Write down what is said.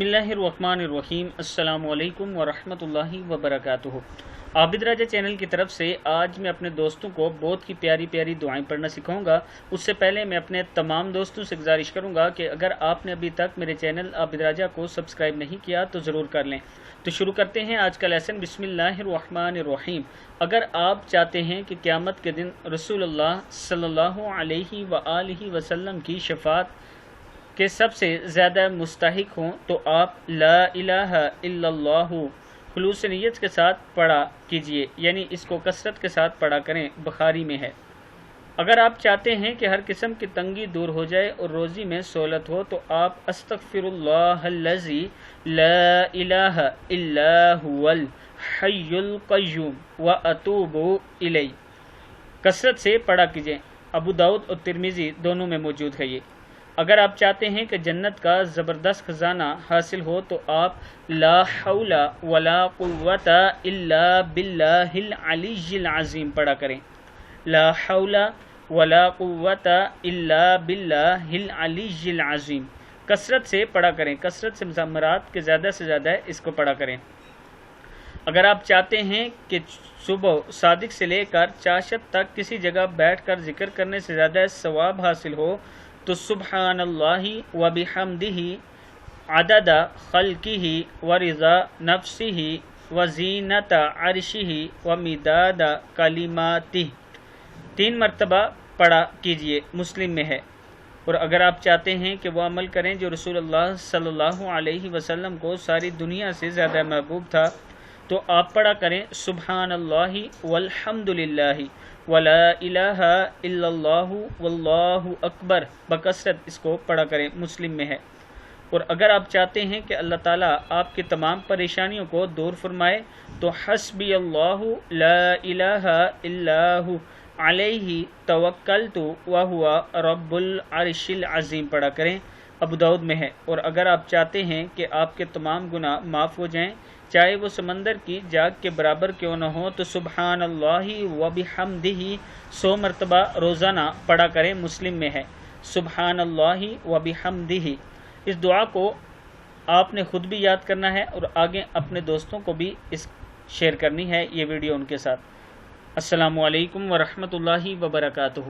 बिस्मिल्लाहिर्रहमानिर्रहीम। अस्सलामु अलैकुम वरहमतुल्लाहि वबरकातुहू। आबिद राजा चैनल की तरफ से आज मैं अपने दोस्तों को बहुत ही प्यारी प्यारी दुआएं पढ़ना सिखाऊंगा। उससे पहले मैं अपने तमाम दोस्तों से गुजारिश करूंगा कि अगर आपने अभी तक मेरे चैनल आबिद राजा को सब्सक्राइब नहीं किया तो ज़रूर कर लें। तो शुरू करते हैं आज का लेसन। बिस्मिल्लाहिर्रहमानिर्रहीम। अगर आप चाहते हैं कि क़यामत के दिन रसूलुल्लाह सल्लल्लाहु अलैहि वआलिहि वसल्लम की शफाअत के सबसे ज़्यादा मुस्तहिक हों तो आप ला इलाहा इल्लल्लाहु खुलूस नियत के साथ पढ़ा कीजिए, यानी इसको कसरत के साथ पढ़ा करें। बुखारी में है। अगर आप चाहते हैं कि हर किस्म की तंगी दूर हो जाए और रोज़ी में सहूलत हो तो आप अस्तगफिरुल्लाहल्लज़ी ला इलाहा इल्ला हुवल हय्युल क़य्यूम व अतूबु इलैह कसरत से पढ़ा कीजिए। अबू दाऊद और तिरमिज़ी दोनों में मौजूद है ये। अगर आप चाहते हैं कि जन्नत का ज़बरदस्त खजाना हासिल हो तो आप ला हौला वला कुव्वता इल्ला बिल्लाहिल अलीय्यिल अज़ीम पढ़ा करें। ला हौला वला कुव्वता इल्ला बिल्लाहिल अलीय्यिल अज़ीम कसरत से पढ़ा करें। कसरत से मुज़ामरात के ज़्यादा से ज़्यादा इसको पढ़ा करें। अगर आप चाहते हैं कि सुबह सादिक से लेकर चाशत तक किसी जगह बैठकर जिक्र करने से ज़्यादा सवाब हासिल हो तो सुब्हानल्लाहि व बिहम्दिही अददा खल्किही व रिज़ा नफ्सिही व ज़ीनता अर्शिही व मिदादा कलिमातिही 3 मरतबा पढ़ा कीजिए। मुस्लिम में है। और अगर आप चाहते हैं कि वो अमल करें जो रसूलुल्लाह सल्लल्लाहु अलैहि वसल्लम को सारी दुनिया से ज़्यादा महबूब था तो आप पढ़ा करें सुब्हानल्लाहि वल्हम्दुलिल्लाहि वला इलाहा इल्लल्लाहु वल्लाहु अकबर बकसरत इसको पढ़ा करें। मुस्लिम में है। और अगर आप चाहते हैं कि अल्लाह ताला आपकी तमाम परेशानियों को दूर फरमाए तो हस्बी अल्लाहु ला इलाहा इल्लाहु अलैहि तवक्कलतु व हुवा रब्बुल अर्शिल अज़ीम पढ़ा करें। अबू दाऊद में है। और अगर आप चाहते हैं कि आपके तमाम गुनाह माफ़ हो जाएं, चाहे वो समंदर की जाग के बराबर क्यों न हो, तो सुब्हानल्लाहि व बिहम्दिही 100 मरतबा रोज़ाना पढ़ा करें। मुस्लिम में है। सुब्हानल्लाहि व बिहम्दिही। इस दुआ को आपने ख़ुद भी याद करना है और आगे अपने दोस्तों को भी इस शेयर करनी है ये वीडियो उनके साथ। अस्सलामु अलैकुम व रहमतुल्लाहि व बरकातुहू।